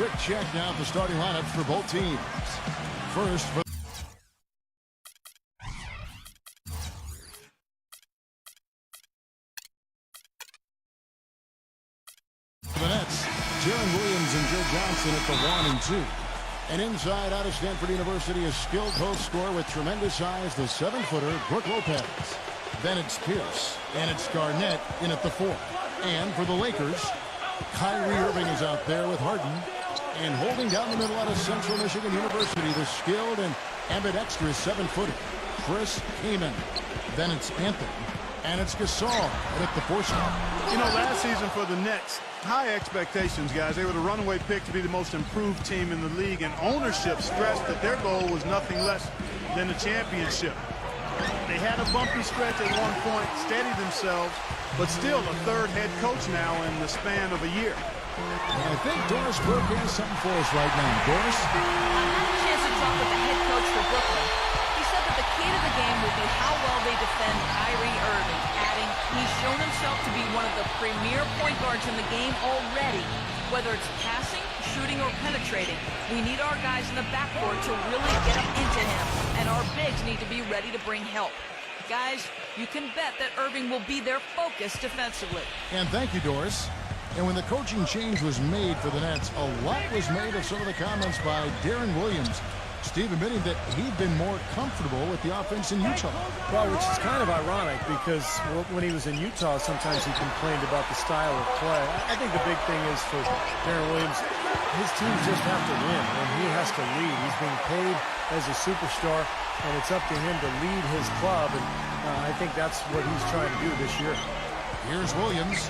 quick check now of the starting lineups for both teams. First, for the Nets, Jaron Williams and Joe Johnson at the 1 and 2. And inside out of Stanford University, a skilled post scorer with tremendous size, the 7-footer, Brook Lopez. Then it's Pierce, and it's Garnett in at the 4. And for the Lakers, Kyrie Irving is out there with Harden. And holding down the middle out of Central Michigan University, the skilled and ambidextrous 7-footer, Chris Kaman. Then it's Anthony, and it's Gasol at the 4 spot. You know, last season for the Nets, high expectations, guys. They were the runaway pick to be the most improved team in the league, and ownership stressed that their goal was nothing less than the championship. They had a bumpy stretch at one point, steadied themselves, but still a third head coach now in the span of a year. I think Doris Burke has something for us right now. Doris? I had a chance to talk with the head coach for Brooklyn. He said that the key to the game will be how well they defend Kyrie Irving, adding he's shown himself to be one of the premier point guards in the game already. Whether it's passing, shooting, or penetrating, we need our guys in the backcourt to really get up into him, and our bigs need to be ready to bring help. Guys, you can bet that Irving will be their focus defensively. And thank you, Doris. And when the coaching change was made for the Nets, a lot was made of some of the comments by Darren Williams. Steve admitting that he'd been more comfortable with the offense in Utah. Well, which is kind of ironic because when he was in Utah, sometimes he complained about the style of play. I think the big thing is for Darren Williams, his teams just have to win, and he has to lead. He's being paid as a superstar, and it's up to him to lead his club, and I think that's what he's trying to do this year. Here's Williams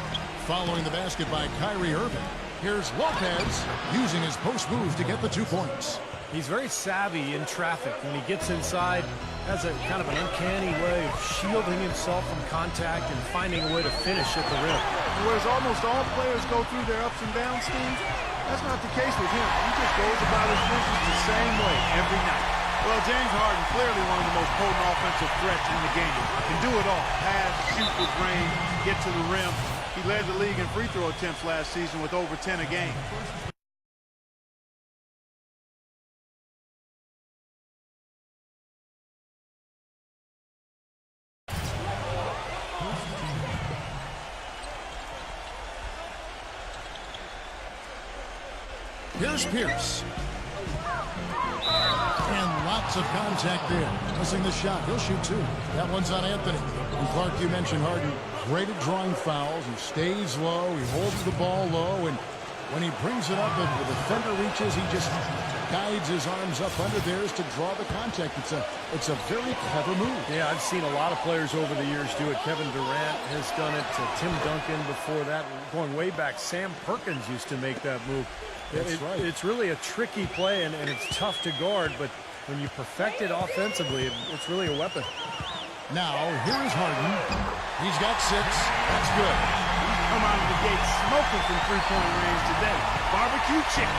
following the basket by Kyrie Irving. Here's Lopez using his post move to get the 2 points. He's very savvy in traffic. When he gets inside, has a kind of an uncanny way of shielding himself from contact and finding a way to finish at the rim. Whereas almost all players go through their ups and downs, Steve, that's not the case with him. He just goes about his business the same way every night. Well, James Harden, clearly one of the most potent offensive threats in the game. Can do it all. Pass, shoot with range, get to the rim. He led the league in free throw attempts last season with over 10 a game. Here's Pierce. And lots of contact there. Missing the shot. He'll shoot 2. That one's on Anthony. And Clark, you mentioned Harden. Great at drawing fouls. He stays low. He holds the ball low. And when he brings it up and the defender reaches, he just guides his arms up under theirs to draw the contact. It's a very clever move. Yeah, I've seen a lot of players over the years do it. Kevin Durant has done it. Tim Duncan before that. Going way back, Sam Perkins used to make that move. That's right. It's really a tricky play, and it's tough to guard, but when you perfect it offensively, it's really a weapon. Now, here is Harden. He's got 6. That's good. He's come out of the gate smoking from three-point range today. Barbecue chicken.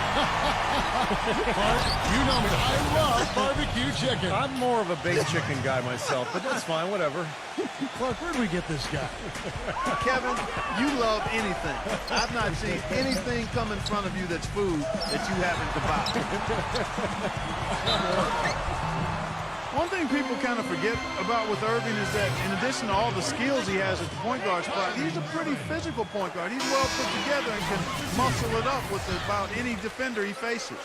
Clark, you know me. I love barbecue chicken. I'm more of a baked chicken guy myself, but that's fine, whatever. Clark, where'd we get this guy? Kevin, you love anything. I've not seen anything come in front of you that's food that you haven't devoured. One thing people kind of forget about with Irving is that in addition to all the skills he has at the point guard spot, he's a pretty physical point guard. He's well put together and can muscle it up with about any defender he faces.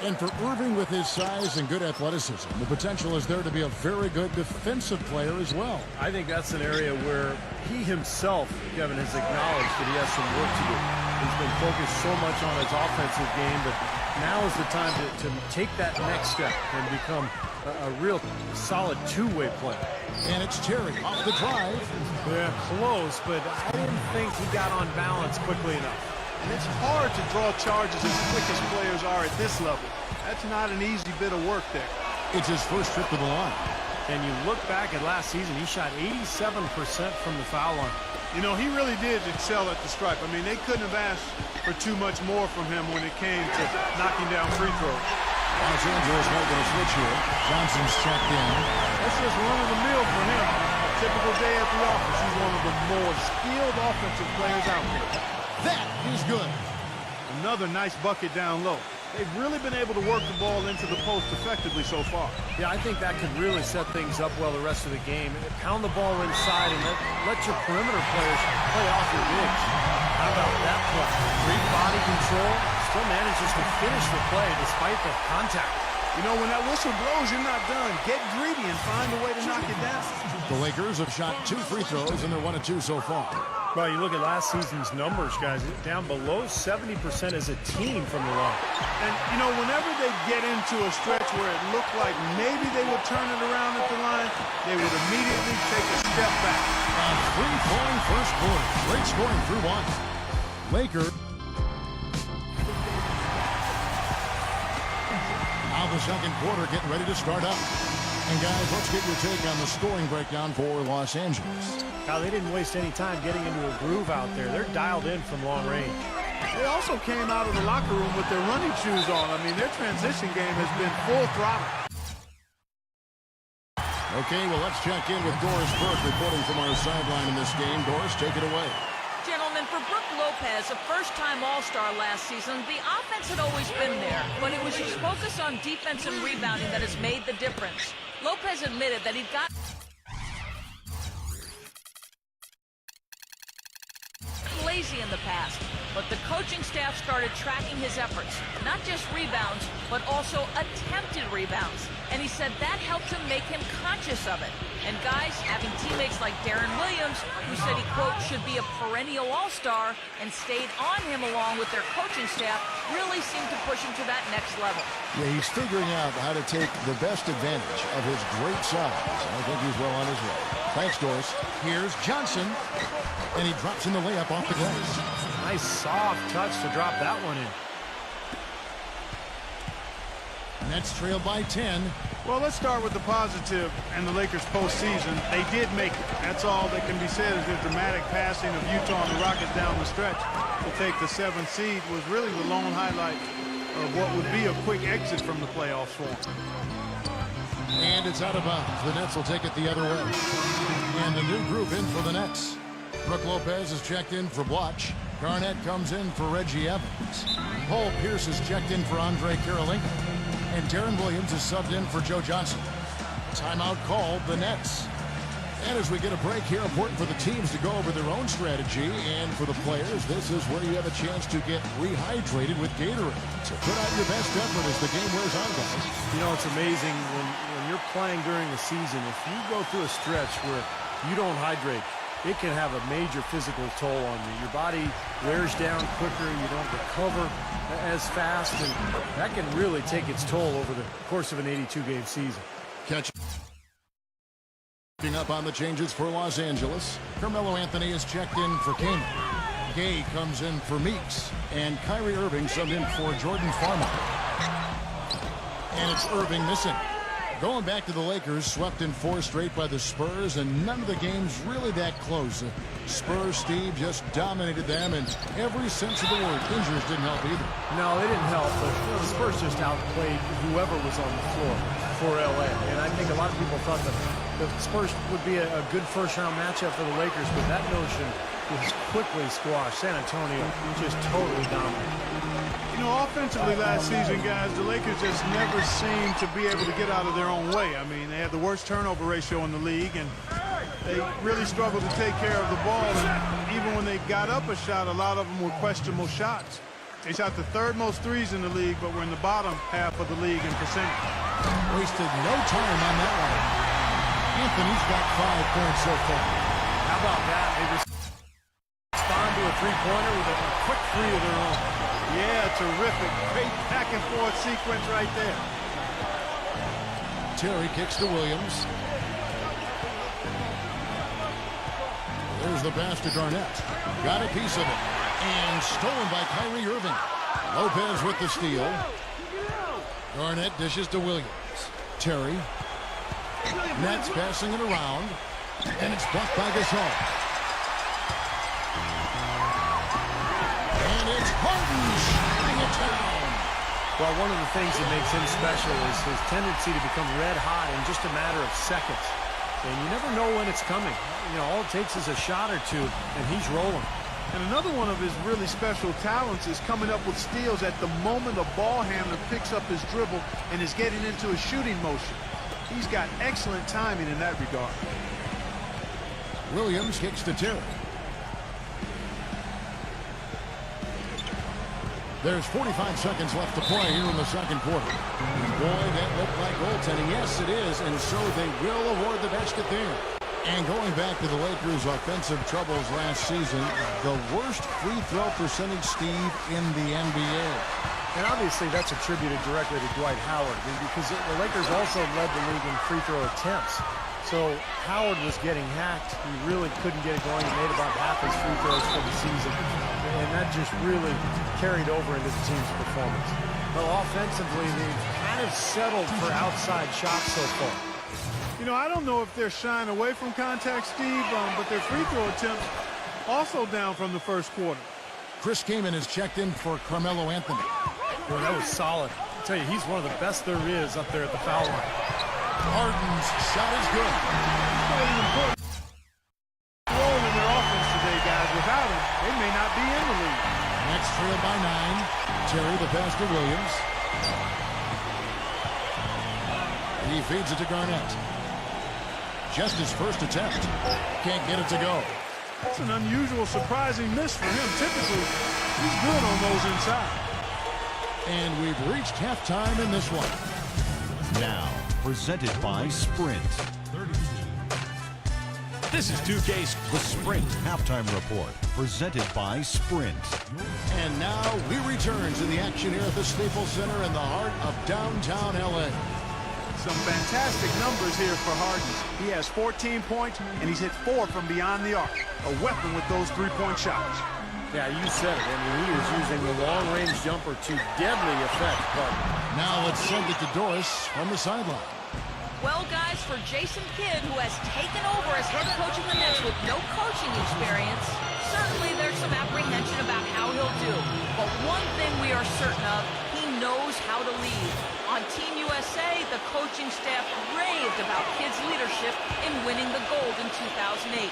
And for Irving, with his size and good athleticism, the potential is there to be a very good defensive player as well. I think that's an area where he himself, Kevin, has acknowledged that he has some work to do. He's been focused so much on his offensive game, but now is the time to take that next step and become a real solid two-way player. And it's Terry off the drive. Yeah, close, but I didn't think he got on balance quickly enough. And it's hard to draw charges as quick as players are at this level. That's not an easy bit of work there. It's his first trip to the line. And you look back at last season, he shot 87% from the foul line. You know, he really did excel at the stripe. I mean, they couldn't have asked for too much more from him when it came to knocking down free throws. Los Angeles making a switch here. Johnson's checked in. That's just run-of-the-mill for him. A typical day at the office. He's one of the more skilled offensive players out there. That is good. Another nice bucket down low. They've really been able to work the ball into the post effectively so far. Yeah, I think that could really set things up well the rest of the game. Pound the ball inside and let your perimeter players play off your bigs. How about that play? Great body control. Still manages to finish the play despite the contact. You know, when that whistle blows, you're not done. Get greedy and find a way to knock it down. The Lakers have shot 2 free throws, and they're 1 of 2 so far. Well, you look at last season's numbers, guys, down below 70% as a team from the line. And, you know, whenever they get into a stretch where it looked like maybe they would turn it around at the line, they would immediately take a step back. A free-flowing first quarter. Great scoring through 1. Lakers. Now the second quarter getting ready to start up. And guys, let's get your take on the scoring breakdown for Los Angeles. Now, they didn't waste any time getting into a groove out there. They're dialed in from long range. They also came out of the locker room with their running shoes on. I mean, their transition game has been full throttle. Okay, well, let's check in with Doris Burke reporting from our sideline in this game. Doris, take it away. Gentlemen, for Brook Lopez, a first-time All-Star last season, the offense had always been there, but it was his focus on defense and rebounding that has made the difference. Lopez admitted that he'd got lazy in the past, but the coaching staff started tracking his efforts, not just rebounds, but also attempted rebounds. And he said that helped him make him conscious of it. And guys, having teammates like Darren Williams, who said he, quote, should be a perennial all-star, and stayed on him along with their coaching staff, really seemed to push him to that next level. Yeah, he's figuring out how to take the best advantage of his great size. I think he's well on his way. Thanks, Doris. Here's Johnson, and he drops in the layup off the glass. Nice soft touch to drop that one in. Nets trail by 10. Well, let's start with the positive and the Lakers postseason. They did make it. That's all that can be said is the dramatic passing of Utah and the Rockets down the stretch to take the 7th seed was really the lone highlight of what would be a quick exit from the playoffs for them. And it's out of bounds. The Nets will take it the other way. And the new group in for the Nets. Brook Lopez is checked in for Blotch. Garnett comes in for Reggie Evans. Paul Pierce is checked in for Andre Karolinko. And Darren Williams is subbed in for Joe Johnson. Timeout called the Nets. And as we get a break here, important for the teams to go over their own strategy. And for the players, this is where you have a chance to get rehydrated with Gatorade. So put out your best effort as the game wears on, guys. You know, it's amazing when you're playing during the season, if you go through a stretch where you don't hydrate, it can have a major physical toll on you. Your body wears down quicker, you don't recover as fast, and that can really take its toll over the course of an 82-game season. Catching up on the changes for Los Angeles. Carmelo Anthony is checked in for Kaman. Gay comes in for Meeks. And Kyrie Irving subbed in for Jordan Farmer. And it's Irving missing. Going back to the Lakers, swept in 4 straight by the Spurs, and none of the games really that close. Spurs, Steve, just dominated them, and every sense of the word, injuries didn't help either. No, they didn't help, but the Spurs just outplayed whoever was on the floor for L.A. And I think a lot of people thought that the Spurs would be a good first-round matchup for the Lakers, but that notion was quickly squashed. San Antonio just totally dominated. You know, offensively last season, guys, the Lakers just never seemed to be able to get out of their own way. I mean, they had the worst turnover ratio in the league, and they really struggled to take care of the ball. And even when they got up a shot, a lot of them were questionable shots. They shot the 3rd most threes in the league, but were in the bottom half of the league in percentage. Wasted no time on that one. Anthony's got 5 points so far. How about that? They respond to a three-pointer with a quick 3 of their own. Yeah, terrific. Great back-and-forth sequence right there. Terry kicks to Williams. There's the pass to Garnett. Got a piece of it. And stolen by Kyrie Irving. Lopez with the steal. Garnett dishes to Williams. Terry. Nets passing it around. And it's blocked by Gasol. And it's Harden shutting it down. Well, one of the things that makes him special is his tendency to become red hot in just a matter of seconds. And you never know when it's coming. You know, all it takes is a shot or two, and he's rolling. And another one of his really special talents is coming up with steals at the moment the ball handler picks up his dribble and is getting into a shooting motion. He's got excellent timing in that regard. Williams kicks to Terry. There's 45 seconds left to play here in the second quarter. Boy, that looked like goaltending. Yes, it is, and so they will award the basket there. And going back to the Lakers' offensive troubles last season, the worst free throw percentage, Steve, in the NBA. And obviously that's attributed directly to Dwight Howard, because the Lakers also led the league in free throw attempts. So Howard was getting hacked. He really couldn't get it going. He made about half his free throws for the season. And that just really carried over into the team's performance. Well, offensively, they've kind of settled for outside shots so far. You know, I don't know if they're shying away from contact, Steve, but their free throw attempts also down from the first quarter. Chris Kaman is checked in for Carmelo Anthony. Boy, that was solid. I tell you, he's one of the best there is up there at the foul line. Harden's shot is good. He's playing an important role in their offense today, guys. Without him, they may not be in the league. Next trailed by 9. Terry the pass to Williams. He feeds it to Garnett. Just his first attempt. Can't get it to go. That's an unusual, surprising miss for him. Typically, he's good on those inside. And we've reached halftime in this one. Now, presented by Sprint. This is 2K's The Sprint Halftime Report, presented by Sprint. And now we return to the action here at the Staples Center in the heart of downtown L.A. Some fantastic numbers here for Harden. He has 14 points, and he's hit 4 from beyond the arc. A weapon with those three-point shots. Yeah, you said it. I mean, he is using the long-range jumper to deadly effect. But now let's send it to Doris from the sideline. Well, guys, for Jason Kidd, who has taken over as head coach of the Nets with no coaching experience, certainly there's some apprehension about how he'll do. But one thing we are certain of, he knows how to lead. On Team USA, the coaching staff raved about Kidd's leadership in winning the gold in 2008.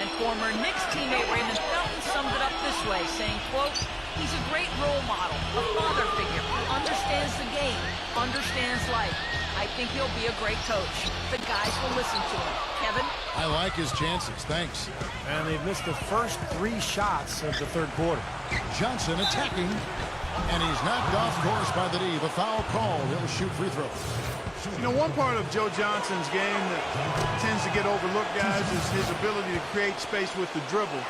And former Knicks teammate Raymond Felton summed it up this way, saying, quote, he's a great role model, a father figure, understands the game, understands life. I think he'll be a great coach. The guys will listen to him. Kevin? I like his chances. Thanks. And they've missed the first 3 shots of the third quarter. Johnson attacking. And he's knocked off course by the D. The foul called. He'll shoot free throws. You know, one part of Joe Johnson's game that tends to get overlooked, guys, is his ability to create space with the dribble.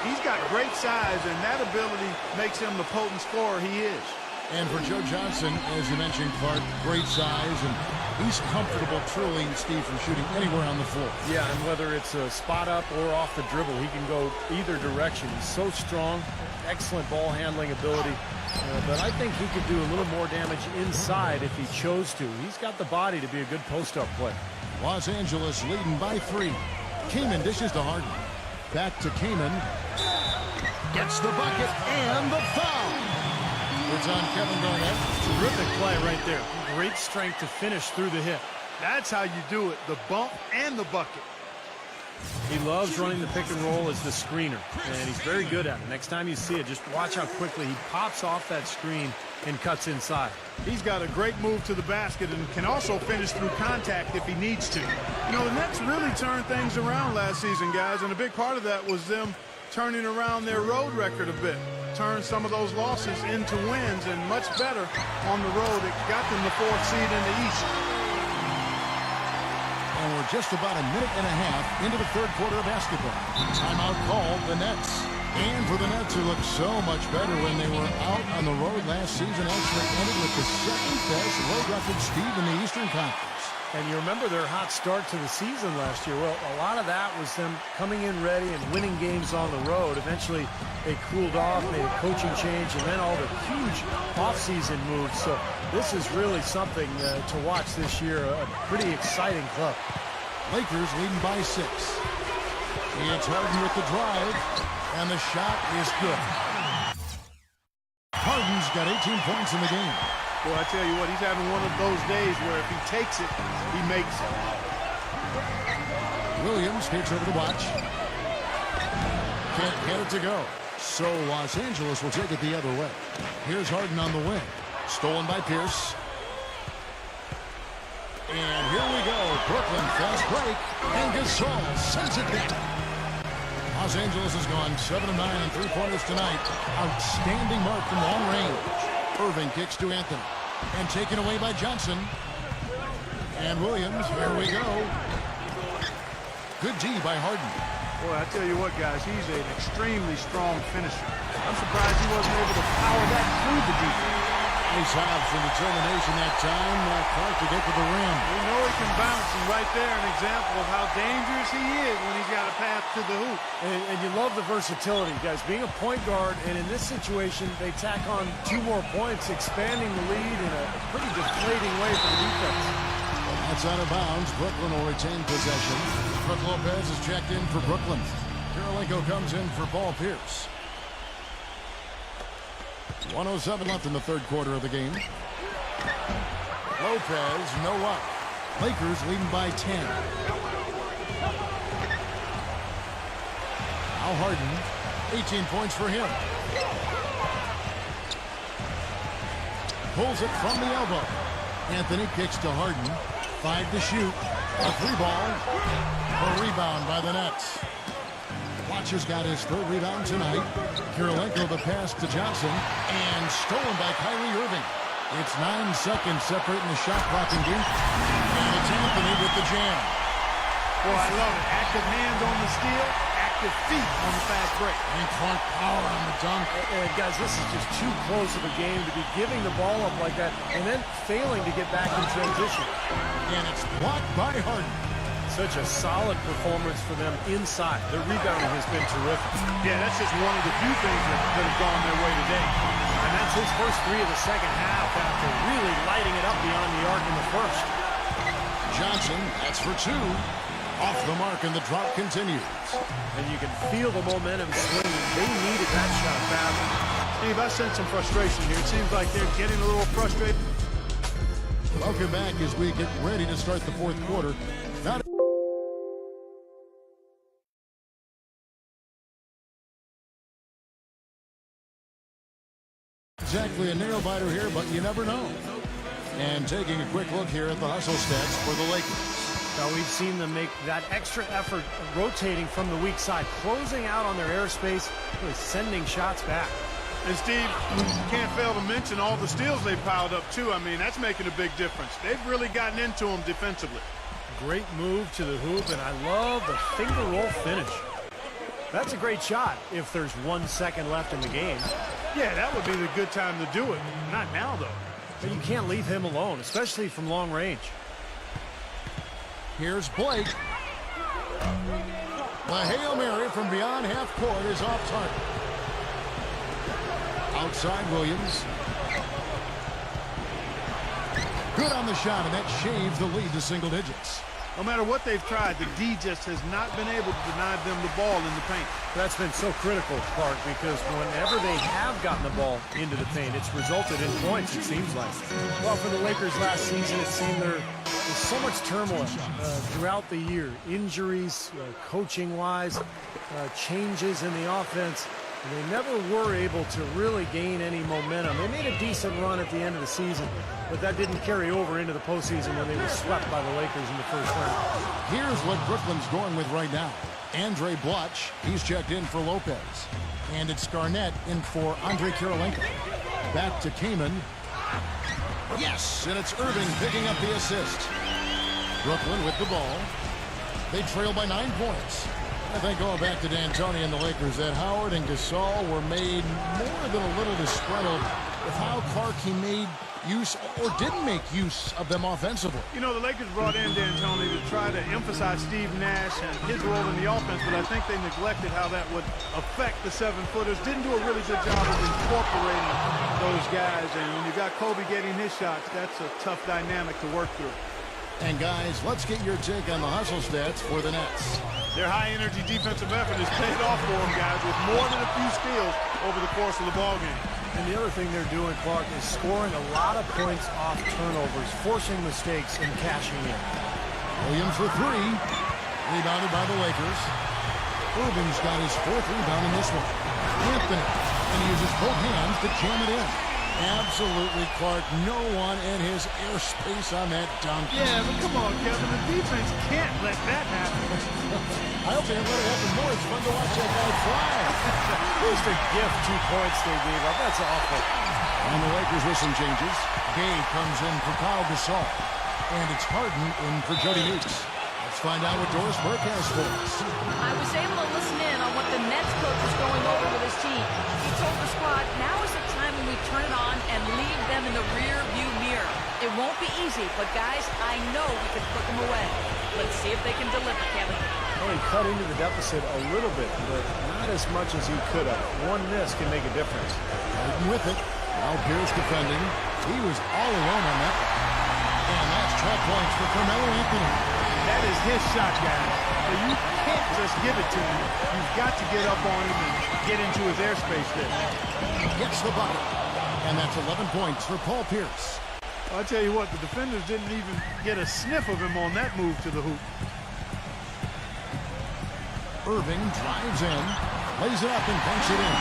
He's got great size, and that ability makes him the potent scorer he is. And for Joe Johnson, as you mentioned, Clark, great size, and he's comfortable, truly, Steve, from shooting anywhere on the floor. Yeah, and whether it's a spot up or off the dribble, he can go either direction. He's so strong, excellent ball handling ability. But I think he could do a little more damage inside if he chose to. He's got the body to be a good post-up player. Los Angeles leading by 3. Kaman dishes to Harden. Back to Kaman. Gets the bucket and the foul. It's on Kevin Garnett. Terrific play right there. Great strength to finish through the hit. That's how you do it, the bump and the bucket. He loves running the pick and roll as the screener, and he's very good at it. Next time you see it, just watch how quickly he pops off that screen and cuts inside. He's got a great move to the basket and can also finish through contact if he needs to. You know, the Nets really turned things around last season, guys, and a big part of that was them turning around their road record a bit. Turned some of those losses into wins, and much better on the road. It got them the 4th seed in the East. And we're just about a minute and a half into the third quarter of basketball. Timeout called the Nets. And for the Nets, who looked so much better when they were out on the road last season, actually ended with the 2nd-best road record, Steve, in the Eastern Conference. And you remember their hot start to the season last year. Well, a lot of that was them coming in ready and winning games on the road. Eventually, they cooled off, made a coaching change, and then all the huge offseason moves. So this is really something to watch this year. A pretty exciting club. Lakers leading by 6. It's Harden with the drive, and the shot is good. Harden's got 18 points in the game. Well, I tell you what, he's having one of those days where if he takes it, he makes it. Williams takes over the watch. can't get it to go. So Los Angeles will take it the other way. Here's Harden on the wing. Stolen by Pierce. And here we go. Brooklyn fast break. And Gasol sends it down. Los Angeles has gone 7 of 9 on three-pointers tonight. Outstanding mark from long range. Irving kicks to Anthony. And taken away by Johnson. And Williams, here we go. Good D by Harden. Boy, I tell you what, guys, he's an extremely strong finisher. I'm surprised he wasn't able to power that through the defense. Nice hops and determination that time. Clark to get to the rim. We know he can bounce, and right there an example of how dangerous he is when he's got a path to the hoop. And you love the versatility, guys. Being a point guard, and in this situation, they tack on 2 more points, expanding the lead in a pretty deflating way for the defense. That's out of bounds. Brooklyn will retain possession. Brook Lopez is checked in for Brooklyn. Kirilenko comes in for Paul Pierce. 1:07 left in the third quarter of the game. Lopez, no luck. Lakers leading by 10. Now Harden, 18 points for him. Pulls it from the elbow. Anthony kicks to Harden. 5 to shoot. A 3-ball. A rebound by the Nets. Watcher's got his 3rd rebound tonight. Kirilenko the pass to Johnson. And stolen by Kyrie Irving. It's 9 seconds separating the shot clock and game. And it's Anthony with the jam. Boy, I love it. Active hands on the steal, active feet on the fast break. And Clark power on the dunk. And guys, this is just too close of a game to be giving the ball up like that and then failing to get back in transition. And it's blocked by Harden. Such a solid performance for them inside. Their rebounding has been terrific. Yeah, that's just one of the few things that have gone their way today. And that's his first 3 of the second half after really lighting it up beyond the arc in the first. Johnson, that's for 2. Off the mark, and the drop continues. And you can feel the momentum swinging. They needed that shot badly. Steve, I sense some frustration here. It seems like they're getting a little frustrated. Welcome back as we get ready to start the fourth quarter. Not exactly a nail-biter here, but you never know. And taking a quick look here at the hustle stats for the Lakers. Now we've seen them make that extra effort rotating from the weak side, closing out on their airspace, really sending shots back. And Steve, you can't fail to mention all the steals they piled up too. I mean, that's making a big difference. They've really gotten into them defensively. Great move to the hoop, and I love the finger roll finish. That's a great shot if there's 1 second left in the game. Yeah, that would be the good time to do it. Not now, though. But you can't leave him alone, especially from long range. Here's Blake. The Hail Mary from beyond half court is off target. Outside Williams. Good on the shot, and that shaves the lead to single digits. No matter what they've tried, the D just has not been able to deny them the ball in the paint. That's been so critical, Clark, because whenever they have gotten the ball into the paint, it's resulted in points, it seems like. Well, for the Lakers last season, it seemed there's so much turmoil throughout the year. Injuries, coaching-wise, changes in the offense. And they never were able to really gain any momentum. They made a decent run at the end of the season, but that didn't carry over into the postseason when they were swept by the Lakers in the first round. Here's what Brooklyn's going with right now. Andre Blutch, he's checked in for Lopez. And it's Garnett in for Andre Kirilenko. Back to Kaman. Yes, and it's Irving picking up the assist. Brooklyn with the ball. They trail by 9 points. I think going back to D'Antoni and the Lakers, that Howard and Gasol were made more than a little disgruntled with how Clark he made use or didn't make use of them offensively. You know, the Lakers brought in D'Antoni to try to emphasize Steve Nash and his role in the offense, but I think they neglected how that would affect the 7-footers. Didn't do a really good job of incorporating those guys, and when you got Kobe getting his shots, that's a tough dynamic to work through. And guys, let's get your take on the hustle stats for the Nets. Their high-energy defensive effort has paid off for them, guys, with more than a few steals over the course of the ballgame. And the other thing they're doing, Clark, is scoring a lot of points off turnovers, forcing mistakes and cashing in. Williams for 3. Rebounded by the Lakers. Irving's got his 4th rebound in this one. Anthony, and he uses both hands to jam it in. Absolutely, Clark. No one in his airspace on that dunk. Yeah, but come on, Kevin. The defense can't let that happen. I hope they let it happen more. It's fun to watch that guy fly. Just a gift, 2 points they gave up. That's awful. And the Lakers with some changes. Gay comes in for Kyle Gasol. And it's Harden in for Jody Nukes. Let's find out what Doris Burke has for us. I was able to listen in on what the Nets coach was going over with his team. He told the squad, now is the time when we turn it on and leave them in the rear view mirror. It won't be easy, but guys, I know we can put them away. Let's see if they can deliver, Kevin. Well, he cut into the deficit a little bit, but not as much as he could have. One miss can make a difference. Harden with it. Now Pierce defending. He was all alone on that one. And that's 12 points for Carmelo Anthony. That is his shot, guys. So you can't just give it to him. You've got to get up on him and get into his airspace there. Gets the bucket. And that's 11 points for Paul Pierce. I'll tell you what, the defenders didn't even get a sniff of him on that move to the hoop. Irving drives in, lays it up and banks it in.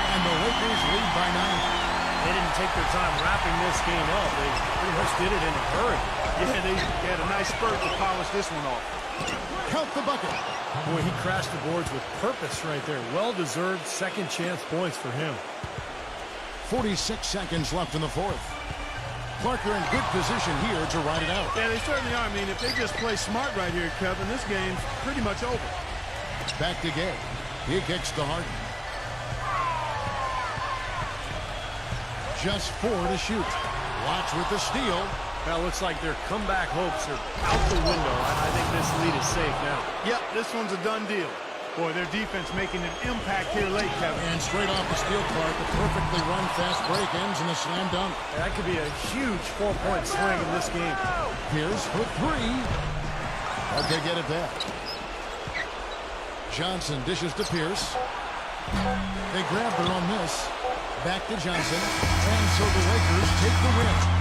And the Lakers lead by 9. They didn't take their time wrapping this game up. They pretty much did it in a hurry. Yeah, they had a nice spurt to polish this one off. Count the bucket. Boy, he crashed the boards with purpose right there. Well-deserved second chance points for him. 46 seconds left in the 4th. Clark, they're in good position here to ride it out. Yeah, they certainly are. I mean, if they just play smart right here, Kevin, this game's pretty much over. Back to Gay. He kicks to Harden. Just 4 to shoot. Watch with the steal. That looks like their comeback hopes are out the window. I think this lead is safe now. Yep, this one's a done deal. Boy, their defense making an impact here late, Kevin. And straight off the steal, Clark, a perfectly run fast break ends in a slam dunk. That could be a huge 4-point swing in this game. Pierce for 3. But they get it back. Johnson dishes to Pierce. They grab their own miss. Back to Johnson. And so the Lakers take the win.